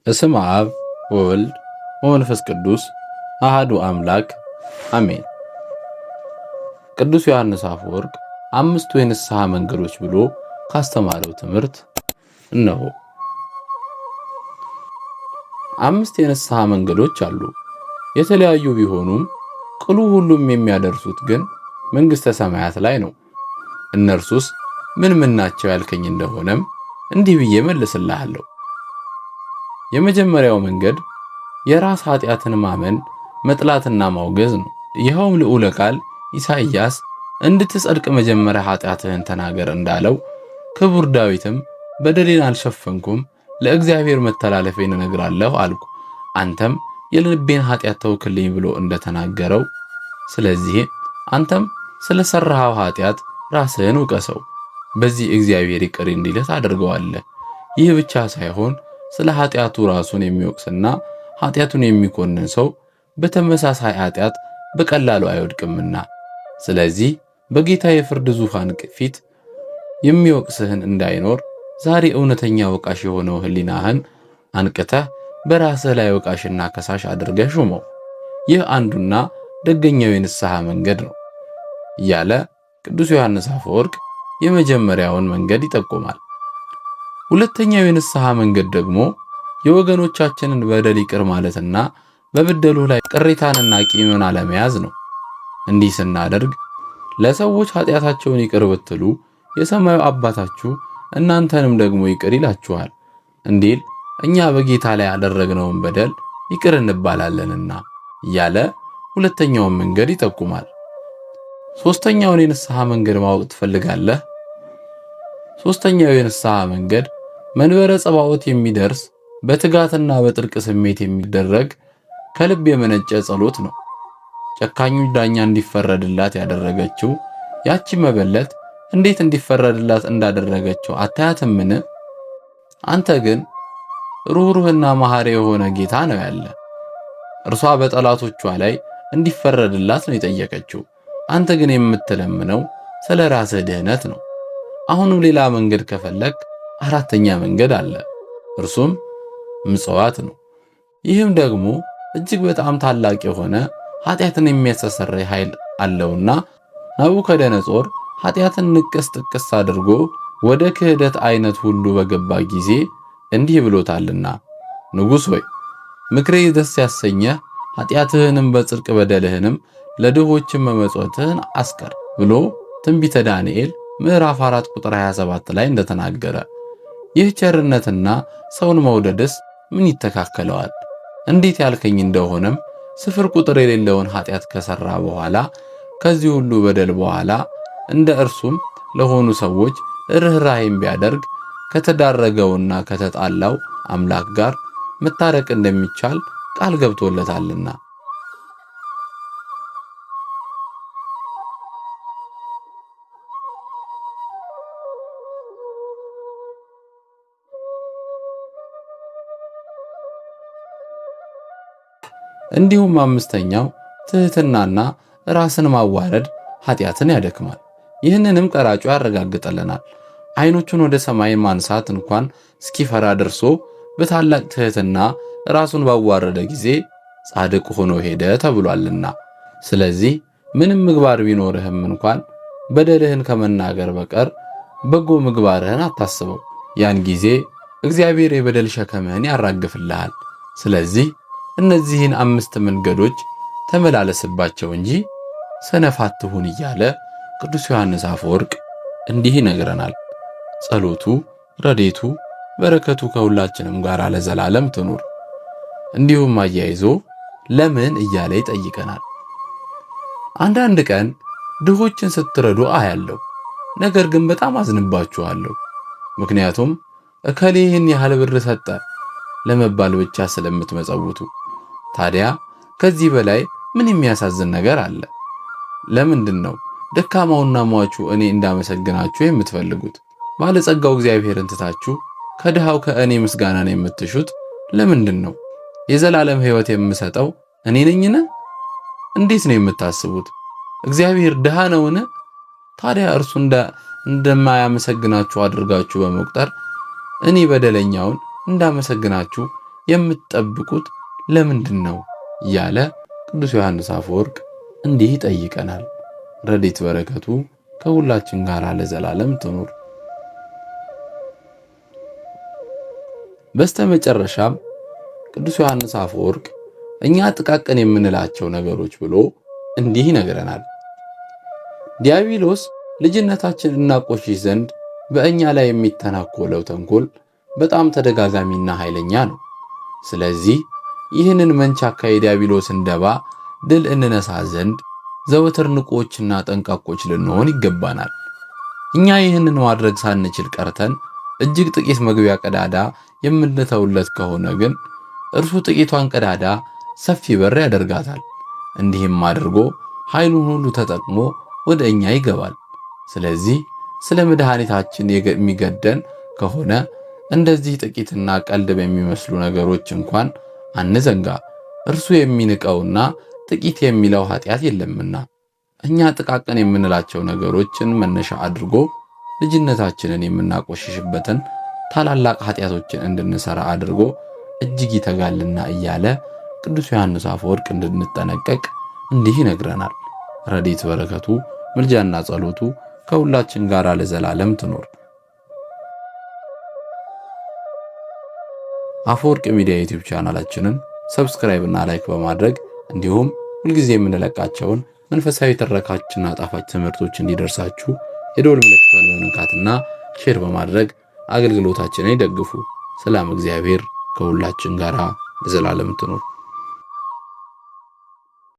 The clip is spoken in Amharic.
በስመ አብ ወወልድ ወመንፈስ ቅዱስ አሃዱ አምላክ አሜን። ቅዱስ ዮሐንስ አፈወርቅ አምስቱ የንስሐ መንገዶች ብሎ ካስተማረው ትምህርት እነሆ። አምስት የንስሐ መንገዶች አሉ። የተለያዩ ቢሆኑም ቅሉ ሁሉም የሚያደርሱት ግን መንግሥተ ሰማያት ላይ ነው። እነርሱስ ምን ምን ናቸው ያልከኝ እንደሆነም እንዲህ ብዬ መልስልሃለሁ። የመጀመሪያው መንገድ የራስ ኃጢአትን ማመን መጥላትና ማውገዝ ነው። ይኸውም ልዑለ ቃል ኢሳይያስ እንድትጸድቅ መጀመሪያ ኃጢአትህን ተናገር እንዳለው፣ ክቡር ዳዊትም በደሌን አልሸፈንኩም ለእግዚአብሔር መተላለፌን እነግራለሁ አልኩ አንተም የልቤን ኃጢአት ተውክልኝ ብሎ እንደተናገረው፣ ስለዚህ አንተም ስለሰራኸው ኃጢአት ራስህን ውቀሰው፣ በዚህ እግዚአብሔር ይቅር እንዲልህ ታደርገዋለህ። ይህ ብቻ ሳይሆን ስለ ኃጢአቱ ራሱን የሚወቅስና ኃጢአቱን የሚኮንን ሰው በተመሳሳይ ኃጢአት በቀላሉ አይወድቅምና፣ ስለዚህ በጌታ የፍርድ ዙፋን ፊት የሚወቅስህን እንዳይኖር ዛሬ እውነተኛ ወቃሽ የሆነው ሕሊናህን አንቅተህ በራስህ ላይ ወቃሽና ከሳሽ አድርገህ ሹመው። ይህ አንዱና ደገኛው የንስሐ መንገድ ነው እያለ ቅዱስ ዮሐንስ አፈወርቅ የመጀመሪያውን መንገድ ይጠቁማል። ሁለተኛው የንስሐ መንገድ ደግሞ የወገኖቻችንን በደል ይቅር ማለትና በበደሉ ላይ ቅሬታንና ቂምን አለመያዝ ነው። እንዲህ ስናደርግ ለሰዎች ኃጢአታቸውን ይቅር ብትሉ የሰማዩ አባታችሁ እናንተንም ደግሞ ይቅር ይላችኋል እንዲል እኛ በጌታ ላይ ያደረግነውን በደል ይቅር እንባላለንና እያለ ሁለተኛውን መንገድ ይጠቁማል። ሶስተኛውን የንስሐ መንገድ ማወቅ ትፈልጋለህ? ሶስተኛው የንስሐ መንገድ መንበረ ጸባዖት የሚደርስ በትጋትና በጥልቅ ስሜት የሚደረግ ከልብ የመነጨ ጸሎት ነው። ጨካኙ ዳኛ እንዲፈረድላት ያደረገችው ያቺ መበለት እንዴት እንዲፈረድላት እንዳደረገችው አታያትምን? አንተ ግን ሩህሩህና መሐሪ የሆነ ጌታ ነው ያለ። እርሷ በጠላቶቿ ላይ እንዲፈረድላት ነው የጠየቀችው። አንተ ግን የምትለምነው ስለ ራስህ ድህነት ነው። አሁንም ሌላ መንገድ ከፈለክ አራተኛ መንገድ አለ። እርሱም ምጽዋት ነው። ይህም ደግሞ እጅግ በጣም ታላቅ የሆነ ኃጢአትን የሚያስተሰርይ ኃይል አለውና ናቡከደነጾር ኃጢአትን ንቅስ ጥቅስ አድርጎ ወደ ክህደት አይነት ሁሉ በገባ ጊዜ እንዲህ ብሎታልና፣ ንጉሥ ሆይ ምክሬ ደስ ያሰኘህ ኃጢአትህንም በጽድቅ በደልህንም ለድሆችም መመጽወትህን አስቀር ብሎ ትንቢተ ዳንኤል ምዕራፍ 4 ቁጥር 27 ላይ እንደተናገረ፣ ይህ ቸርነትና ሰውን መውደድስ ምን ይተካከለዋል? እንዴት ያልከኝ እንደሆነም ስፍር ቁጥር የሌለውን ኃጢአት ከሰራ በኋላ ከዚህ ሁሉ በደል በኋላ እንደ እርሱም ለሆኑ ሰዎች ርኅራኄም ቢያደርግ ከተዳረገውና ከተጣላው አምላክ ጋር መታረቅ እንደሚቻል ቃል ገብቶለታልና። እንዲሁም አምስተኛው ትህትናና ራስን ማዋረድ ኃጢአትን ያደክማል። ይህንንም ቀራጩ ያረጋግጠልናል። ዓይኖቹን ወደ ሰማይ ማንሳት እንኳን እስኪፈራ ደርሶ በታላቅ ትህትና ራሱን ባዋረደ ጊዜ ጻድቅ ሆኖ ሄደ ተብሏልና። ስለዚህ ምንም ምግባር ቢኖርህም እንኳን በደልህን ከመናገር በቀር በጎ ምግባርህን አታስበው። ያን ጊዜ እግዚአብሔር የበደል ሸክምህን ያራግፍልሃል። ስለዚህ እነዚህን አምስት መንገዶች ተመላለስባቸው እንጂ ሰነፍ አትሁን እያለ ቅዱስ ዮሐንስ አፈወርቅ እንዲህ ይነግረናል። ጸሎቱ፣ ረድኤቱ፣ በረከቱ ከሁላችንም ጋር ለዘላለም ትኑር። እንዲሁም አያይዞ ለምን እያለ ይጠይቀናል። አንዳንድ ቀን ድሆችን ስትረዱ አያለሁ፣ ነገር ግን በጣም አዝንባችኋለሁ። ምክንያቱም እከሌ ይህን ያህል ብር ሰጠ ለመባል ብቻ ስለምትመጸውቱ። ታዲያ ከዚህ በላይ ምን የሚያሳዝን ነገር አለ? ለምንድን ነው ደካማውና ሟቹ እኔ እንዳመሰግናችሁ የምትፈልጉት? ባለጸጋው እግዚአብሔርን ትታችሁ ከድሃው ከእኔ ምስጋናን የምትሹት ለምንድን ነው? የዘላለም ሕይወት የምሰጠው እኔ ነኝን? እንዴት ነው የምታስቡት? እግዚአብሔር ድሃ ነውን? ታዲያ እርሱ እንደማያመሰግናችሁ አድርጋችሁ በመቁጠር እኔ በደለኛውን እንዳመሰግናችሁ የምትጠብቁት ለምንድን ነው እያለ ቅዱስ ዮሐንስ አፈወርቅ እንዲህ ይጠይቀናል። ረድኤት በረከቱ ከሁላችን ጋር ለዘላለም ትኑር። በስተመጨረሻም ቅዱስ ዮሐንስ አፈወርቅ እኛ ጥቃቅን የምንላቸው ነገሮች ብሎ እንዲህ ይነግረናል። ዲያብሎስ ልጅነታችንን እናቆሽሽ ዘንድ በእኛ ላይ የሚተናኮለው ተንኮል በጣም ተደጋጋሚና ኃይለኛ ነው። ስለዚህ ይህንን መንቻካ የዲያብሎስን ደባ ድል እንነሳ ዘንድ ዘወትር ንቁዎችና ጠንቃቆች ልንሆን ይገባናል። እኛ ይህንን ማድረግ ሳንችል ቀርተን እጅግ ጥቂት መግቢያ ቀዳዳ የምንተውለት ከሆነ ግን እርሱ ጥቂቷን ቀዳዳ ሰፊ በር ያደርጋታል። እንዲህም አድርጎ ኃይሉን ሁሉ ተጠቅሞ ወደ እኛ ይገባል። ስለዚህ ስለ መድኃኒታችን የሚገደን ከሆነ እንደዚህ ጥቂትና ቀልድ በሚመስሉ ነገሮች እንኳን አንዘንጋ። እርሱ የሚንቀውና ጥቂት የሚለው ኃጢአት የለምና። እኛ ጥቃቅን የምንላቸው ነገሮችን መነሻ አድርጎ ልጅነታችንን የምናቆሽሽበትን ታላላቅ ኃጢአቶችን እንድንሰራ አድርጎ እጅግ ይተጋልና እያለ ቅዱስ ዮሐንስ አፈወርቅ እንድንጠነቀቅ እንዲህ ይነግረናል። ረድኤት በረከቱ ምልጃና ጸሎቱ ከሁላችን ጋር ለዘላለም ትኖር። አፈወርቅ ሚዲያ ዩቲዩብ ቻናላችንን ሰብስክራይብ እና ላይክ በማድረግ እንዲሁም ሁልጊዜ የምንለቃቸውን መንፈሳዊ ትረካዎችና ጣፋጭ ትምህርቶች እንዲደርሳችሁ የደወል ምልክቱን በመንካትና ሼር በማድረግ አገልግሎታችንን ይደግፉ። ሰላም እግዚአብሔር ከሁላችን ጋር ለዘላለም ትኖር።